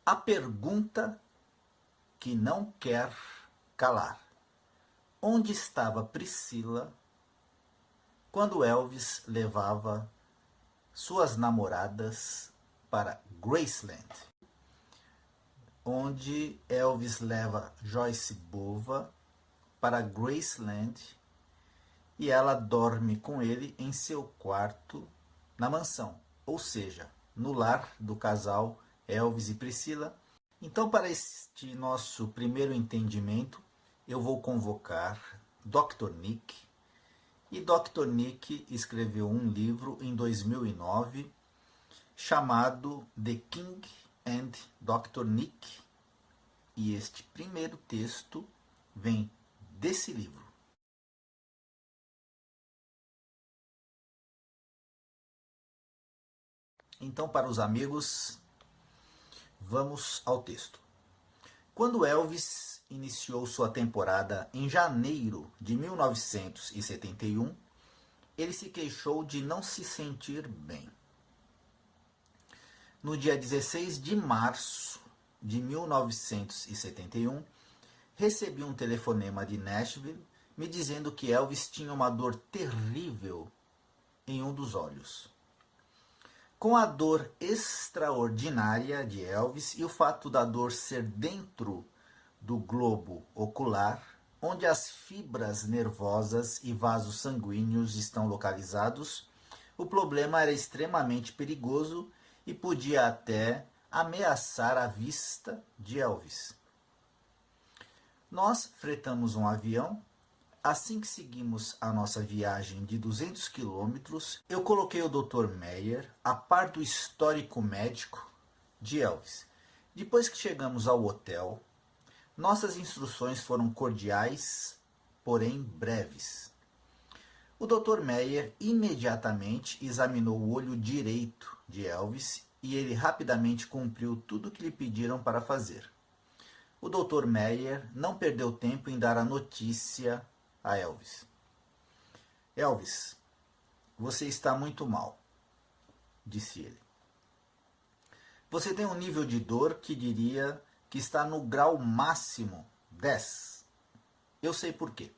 A pergunta que não quer calar. Onde estava Priscila quando Elvis levava suas namoradas para Graceland? Onde Elvis leva Joyce Bova para Graceland e ela dorme com ele em seu quarto na mansão, ou seja, no lar do casal Elvis e Priscila. Então, para este nosso primeiro entendimento, eu vou convocar Dr. Nick. E Dr. Nick escreveu um livro em 2009 chamado The King and Dr. Nick. E este primeiro texto vem desse livro. Então, para os amigos, vamos ao texto. Quando Elvis iniciou sua temporada em janeiro de 1971, ele se queixou de não se sentir bem. No dia 16 de março de 1971, recebi um telefonema de Nashville me dizendo que Elvis tinha uma dor terrível em um dos olhos. Com a dor extraordinária de Elvis e o fato da dor ser dentro do globo ocular, onde as fibras nervosas e vasos sanguíneos estão localizados, o problema era extremamente perigoso e podia até ameaçar a vista de Elvis. Nós fretamos um avião. Assim que seguimos a nossa viagem de 200 quilômetros, eu coloquei o Dr. Meyer a par do histórico médico de Elvis. Depois que chegamos ao hotel, nossas instruções foram cordiais, porém breves. O Dr. Meyer imediatamente examinou o olho direito de Elvis e ele rapidamente cumpriu tudo o que lhe pediram para fazer. O Dr. Meyer não perdeu tempo em dar a notícia a Elvis. Elvis, você está muito mal, disse ele. Você tem um nível de dor que diria que está no grau máximo 10. Eu sei por quê.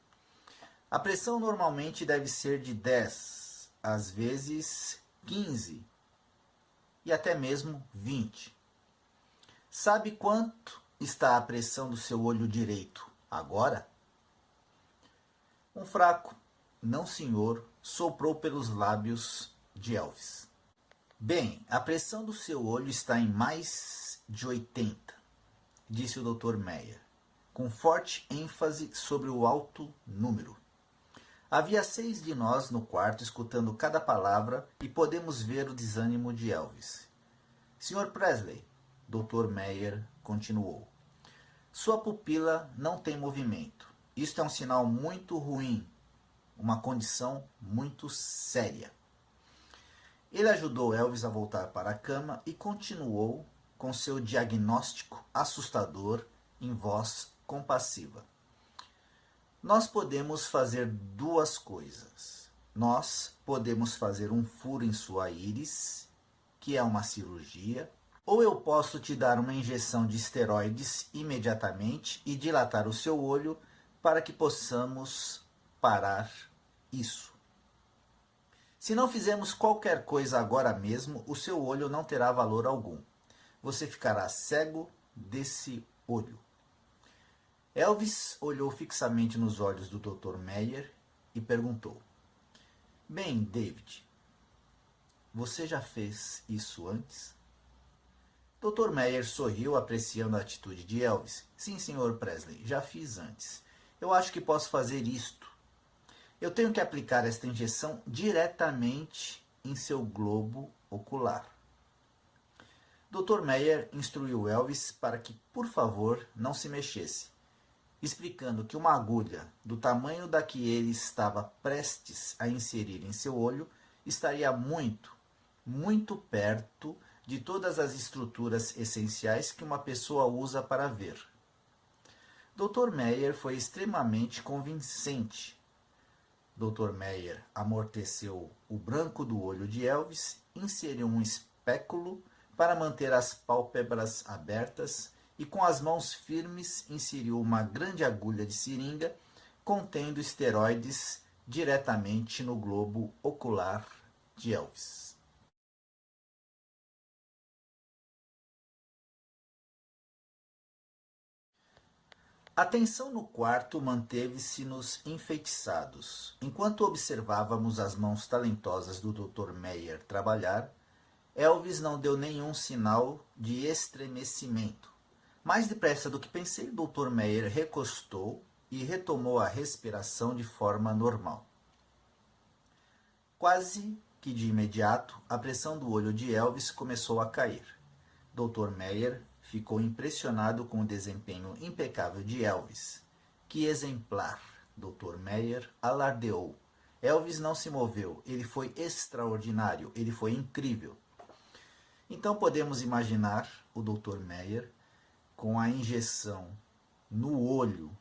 A pressão normalmente deve ser de 10, às vezes 15 e até mesmo 20. Sabe quanto está a pressão do seu olho direito agora? Um fraco "não senhor" soprou pelos lábios de Elvis. Bem, a pressão do seu olho está em mais de 80, disse o Dr. Meyer, com forte ênfase sobre o alto número. Havia 6 de nós no quarto escutando cada palavra e podemos ver o desânimo de Elvis. Sr. Presley, Dr. Meyer continuou, sua pupila não tem movimento. Isto é um sinal muito ruim, uma condição muito séria. Ele ajudou Elvis a voltar para a cama e continuou com seu diagnóstico assustador em voz compassiva. Nós podemos fazer duas coisas. Nós podemos fazer um furo em sua íris, que é uma cirurgia, ou eu posso te dar uma injeção de esteroides imediatamente e dilatar o seu olho para que possamos parar isso. Se não fizermos qualquer coisa agora mesmo, o seu olho não terá valor algum. Você ficará cego desse olho. Elvis olhou fixamente nos olhos do Dr. Meyer e perguntou, bem, David, você já fez isso antes? Dr. Meyer sorriu, apreciando a atitude de Elvis. Sim, Sr. Presley, já fiz antes. Eu acho que posso fazer isto. Eu tenho que aplicar esta injeção diretamente em seu globo ocular. Dr. Meyer instruiu Elvis para que, por favor, não se mexesse, explicando que uma agulha do tamanho da que ele estava prestes a inserir em seu olho estaria muito, muito perto de todas as estruturas essenciais que uma pessoa usa para ver. Dr. Meyer foi extremamente convincente. Dr. Meyer amorteceu o branco do olho de Elvis, inseriu um espéculo para manter as pálpebras abertas e com as mãos firmes inseriu uma grande agulha de seringa contendo esteroides diretamente no globo ocular de Elvis. A tensão no quarto manteve-se-nos enfeitiçados. Enquanto observávamos as mãos talentosas do Dr. Meyer trabalhar, Elvis não deu nenhum sinal de estremecimento. Mais depressa do que pensei, o Dr. Meyer recostou e retomou a respiração de forma normal. Quase que de imediato, a pressão do olho de Elvis começou a cair. Dr. Meyer ficou impressionado com o desempenho impecável de Elvis. Que exemplar! Dr. Meyer alardeou. Elvis não se moveu, ele foi extraordinário, ele foi incrível. Então podemos imaginar o Dr. Meyer com a injeção no olho,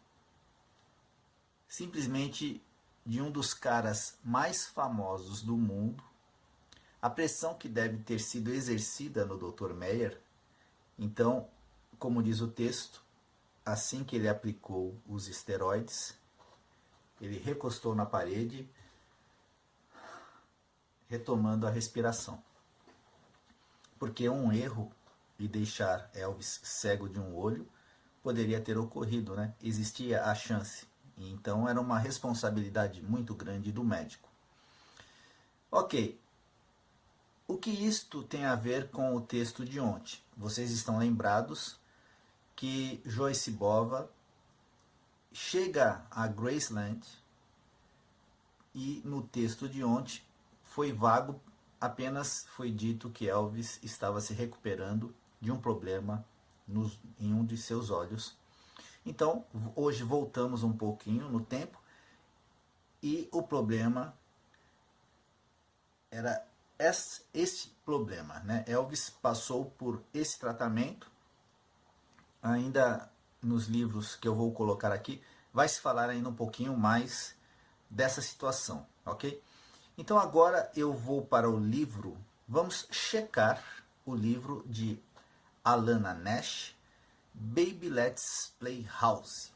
simplesmente de um dos caras mais famosos do mundo, a pressão que deve ter sido exercida no Dr. Meyer. Então, como diz o texto, assim que ele aplicou os esteroides, ele recostou na parede, retomando a respiração. Porque um erro e deixar Elvis cego de um olho poderia ter ocorrido, né? Existia a chance. Então era uma responsabilidade muito grande do médico. Ok. O que isto tem a ver com o texto de ontem? Vocês estão lembrados que Joyce Bova chega a Graceland e no texto de ontem foi vago, apenas foi dito que Elvis estava se recuperando de um problema em um de seus olhos. Então, hoje voltamos um pouquinho no tempo e o problema era esse problema, né? Elvis passou por esse tratamento. Ainda nos livros que eu vou colocar aqui, vai se falar ainda um pouquinho mais dessa situação, ok? Então agora eu vou para o livro, vamos checar o livro de Alana Nash, Baby Let's Play House.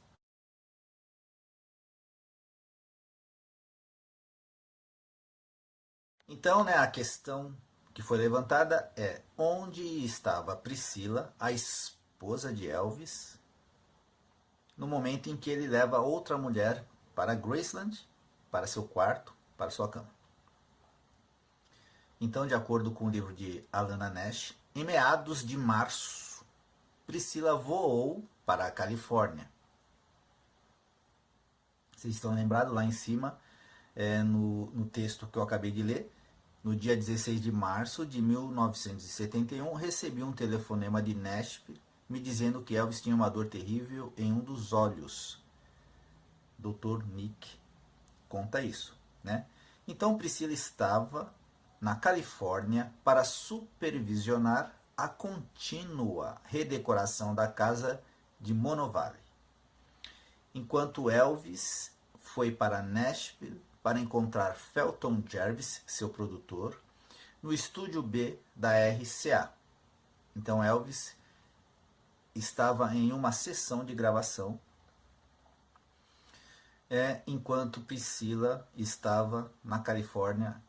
Então, né, a questão que foi levantada é: onde estava Priscila, a esposa de Elvis, no momento em que ele leva outra mulher para Graceland, para seu quarto, para sua cama? Então, de acordo com o livro de Alana Nash, em meados de março, Priscila voou para a Califórnia. Vocês estão lembrados lá em cima, no texto que eu acabei de ler? No dia 16 de março de 1971, recebi um telefonema de Nashville me dizendo que Elvis tinha uma dor terrível em um dos olhos. Dr. Nick conta isso, né? Então Priscila estava na Califórnia para supervisionar a contínua redecoração da casa de Mono Valley, enquanto Elvis foi para Nashville para encontrar Felton Jervis, seu produtor, no estúdio B da RCA. Então Elvis estava em uma sessão de gravação, enquanto Priscila estava na Califórnia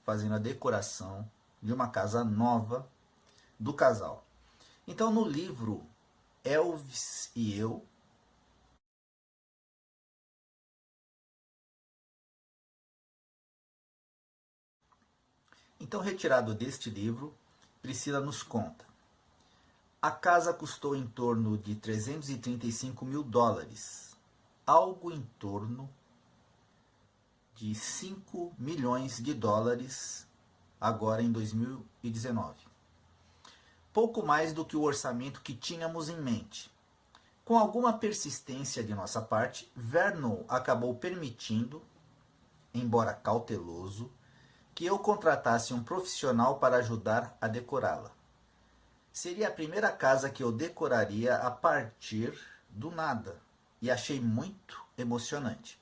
fazendo a decoração de uma casa nova do casal. Então no livro Elvis e Eu, então retirado deste livro, Priscila nos conta: a casa custou em torno de $335 mil, algo em torno de 5 milhões de dólares agora em 2019. Pouco mais do que o orçamento que tínhamos em mente. Com alguma persistência de nossa parte, Vernon acabou permitindo, embora cauteloso, que eu contratasse um profissional para ajudar a decorá-la. Seria a primeira casa que eu decoraria a partir do nada, e achei muito emocionante.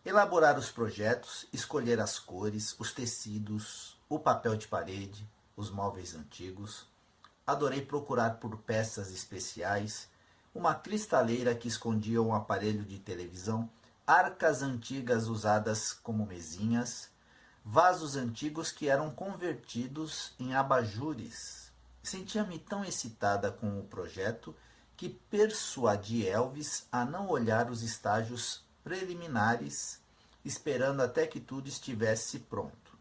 Elaborar os projetos, escolher as cores, os tecidos, o papel de parede, os móveis antigos, Adorei procurar por peças especiais, uma cristaleira que escondia um aparelho de televisão, arcas antigas usadas como mesinhas, vasos antigos que eram convertidos em abajures. Sentia-me tão excitada com o projeto que persuadi Elvis a não olhar os estágios preliminares, esperando até que tudo estivesse pronto.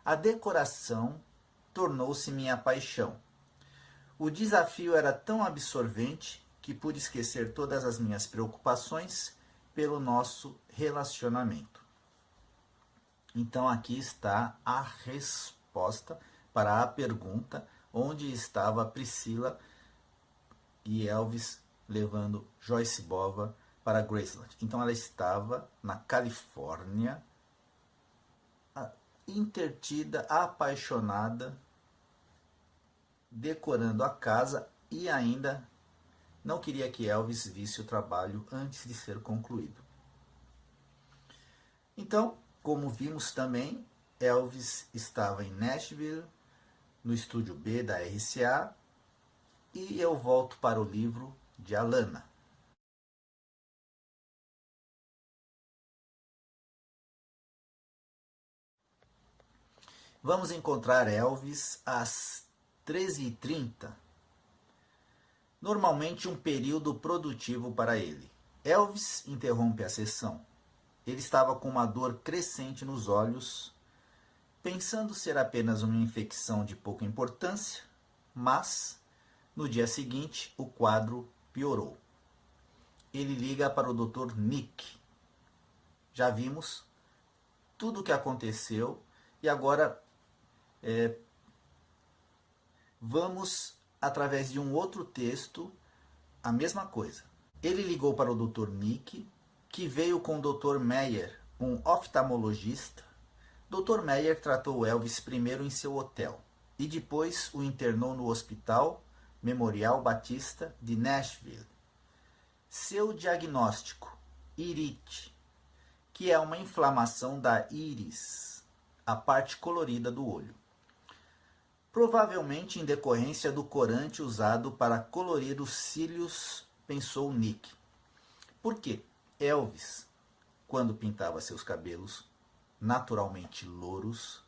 A decoração tornou-se minha paixão. O desafio era tão absorvente que pude esquecer todas as minhas preocupações pelo nosso relacionamento. Então aqui está a resposta para a pergunta: onde estava Priscila e Elvis levando Joyce Bova para Graceland? Então ela estava na Califórnia, intertida, apaixonada, decorando a casa e ainda não queria que Elvis visse o trabalho antes de ser concluído. Então, como vimos também, Elvis estava em Nashville, no estúdio B da RCA, e eu volto para o livro de Alana. Vamos encontrar Elvis às 13h30, normalmente um período produtivo para ele. Elvis interrompe a sessão. Ele estava com uma dor crescente nos olhos, pensando ser apenas uma infecção de pouca importância, mas no dia seguinte o quadro piorou. Ele liga para o Dr. Nick. Já vimos tudo o que aconteceu e agora vamos, através de um outro texto, a mesma coisa. Ele ligou para o Dr. Nick, que veio com o Dr. Meyer, um oftalmologista. Dr. Meyer tratou Elvis primeiro em seu hotel e depois o internou no Hospital Memorial Batista de Nashville. Seu diagnóstico: irite, que é uma inflamação da íris, a parte colorida do olho. Provavelmente em decorrência do corante usado para colorir os cílios, pensou Nick. Por quê? Elvis, quando pintava seus cabelos naturalmente louros,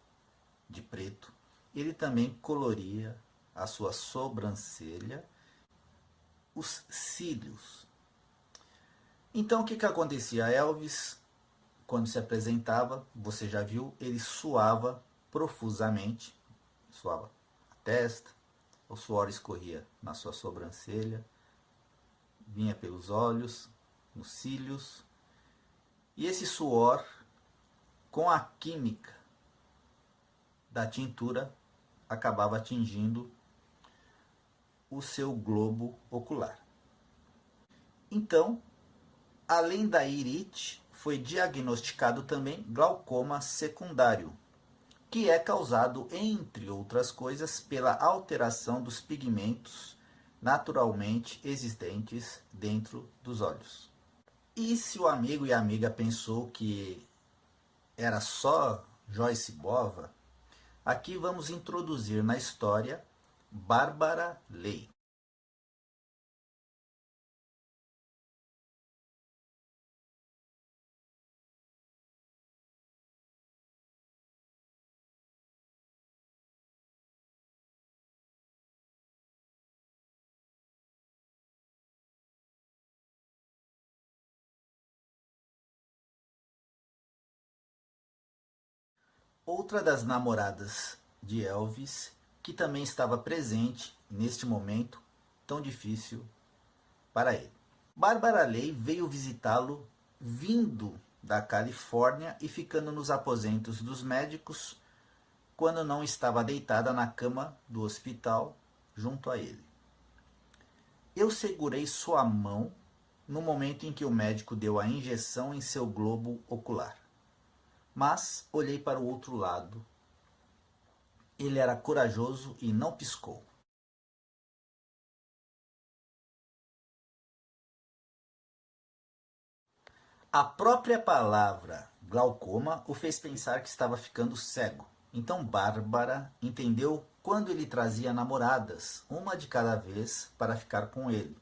de preto, ele também coloria a sua sobrancelha, os cílios. Então o que acontecia? Elvis, quando se apresentava, você já viu, ele suava profusamente, suava a testa, o suor escorria na sua sobrancelha, vinha pelos olhos, nos cílios, e esse suor, com a química da tintura, acabava atingindo o seu globo ocular. Então, além da irite, foi diagnosticado também glaucoma secundário, que é causado, entre outras coisas, pela alteração dos pigmentos naturalmente existentes dentro dos olhos. E se o amigo e a amiga pensou que era só Joyce Bova, aqui vamos introduzir na história Bárbara Leigh. Outra das namoradas de Elvis, que também estava presente neste momento tão difícil para ele. Bárbara Leigh veio visitá-lo vindo da Califórnia e ficando nos aposentos dos médicos quando não estava deitada na cama do hospital junto a ele. Eu segurei sua mão no momento em que o médico deu a injeção em seu globo ocular. Mas olhei para o outro lado. Ele era corajoso e não piscou. A própria palavra glaucoma o fez pensar que estava ficando cego. Então Bárbara entendeu quando ele trazia namoradas, uma de cada vez, para ficar com ele.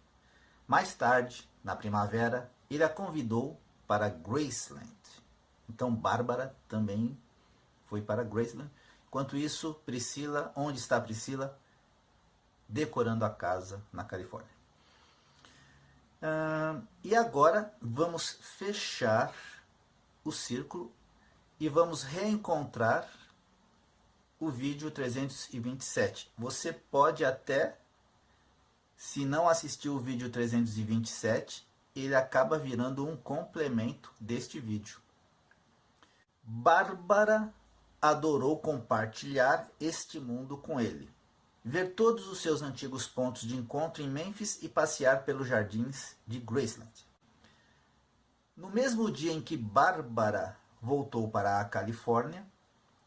Mais tarde, na primavera, ele a convidou para Graceland. Então Bárbara também foi para Graceland. Enquanto isso, Priscila, onde está Priscila? Decorando a casa na Califórnia. E agora vamos fechar o círculo e vamos reencontrar o vídeo 327. Você pode até, se não assistiu o vídeo 327, ele acaba virando um complemento deste vídeo. Bárbara adorou compartilhar este mundo com ele, ver todos os seus antigos pontos de encontro em Memphis e passear pelos jardins de Graceland. No mesmo dia em que Bárbara voltou para a Califórnia,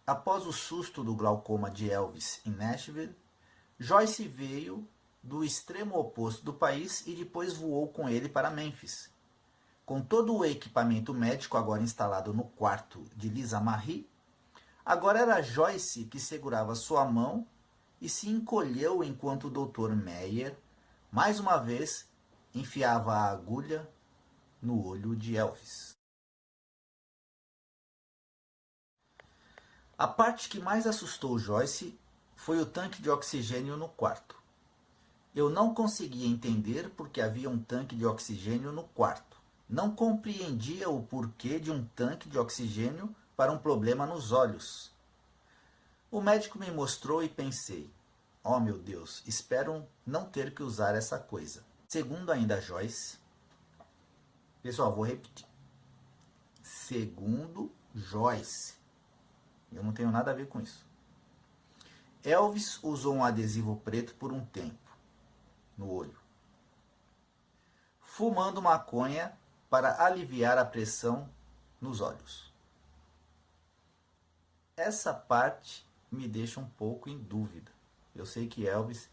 após o susto do glaucoma de Elvis em Nashville, Joyce veio do extremo oposto do país e depois voou com ele para Memphis. Com todo o equipamento médico agora instalado no quarto de Lisa Marie, agora era Joyce que segurava sua mão e se encolheu enquanto o Dr. Meyer, mais uma vez, enfiava a agulha no olho de Elvis. A parte que mais assustou Joyce foi o tanque de oxigênio no quarto. Eu não conseguia entender porque havia um tanque de oxigênio no quarto. Não compreendia o porquê de um tanque de oxigênio para um problema nos olhos. O médico me mostrou e pensei, oh meu Deus, espero não ter que usar essa coisa. Segundo ainda Joyce, pessoal, vou repetir. Segundo Joyce, eu não tenho nada a ver com isso. Elvis usou um adesivo preto por um tempo no olho, fumando maconha para aliviar a pressão nos olhos. Essa parte me deixa um pouco em dúvida. Eu sei que Elvis,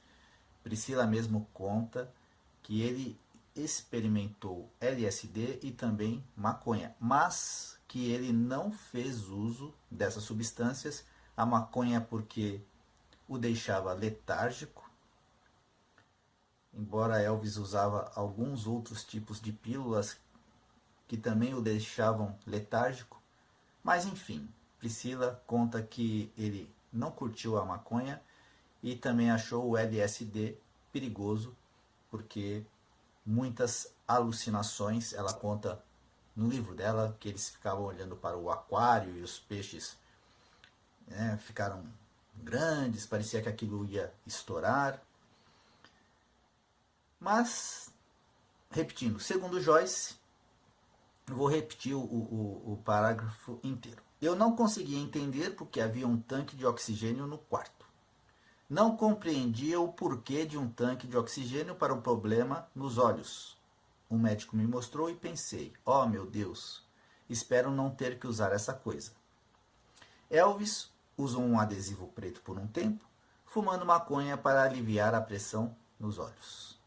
Priscila mesmo conta que ele experimentou LSD e também maconha, mas que ele não fez uso dessas substâncias, a maconha porque o deixava letárgico, embora Elvis usava alguns outros tipos de pílulas que também o deixavam letárgico, mas enfim, Priscila conta que ele não curtiu a maconha e também achou o LSD perigoso, porque muitas alucinações, ela conta no livro dela que eles ficavam olhando para o aquário e os peixes ficaram grandes, parecia que aquilo ia estourar. Mas, repetindo, segundo Joyce, eu vou repetir o parágrafo inteiro. Eu não conseguia entender porque havia um tanque de oxigênio no quarto. Não compreendia o porquê de um tanque de oxigênio para um problema nos olhos. O médico me mostrou e pensei, oh meu Deus, espero não ter que usar essa coisa. Elvis usou um adesivo preto por um tempo, fumando maconha para aliviar a pressão nos olhos.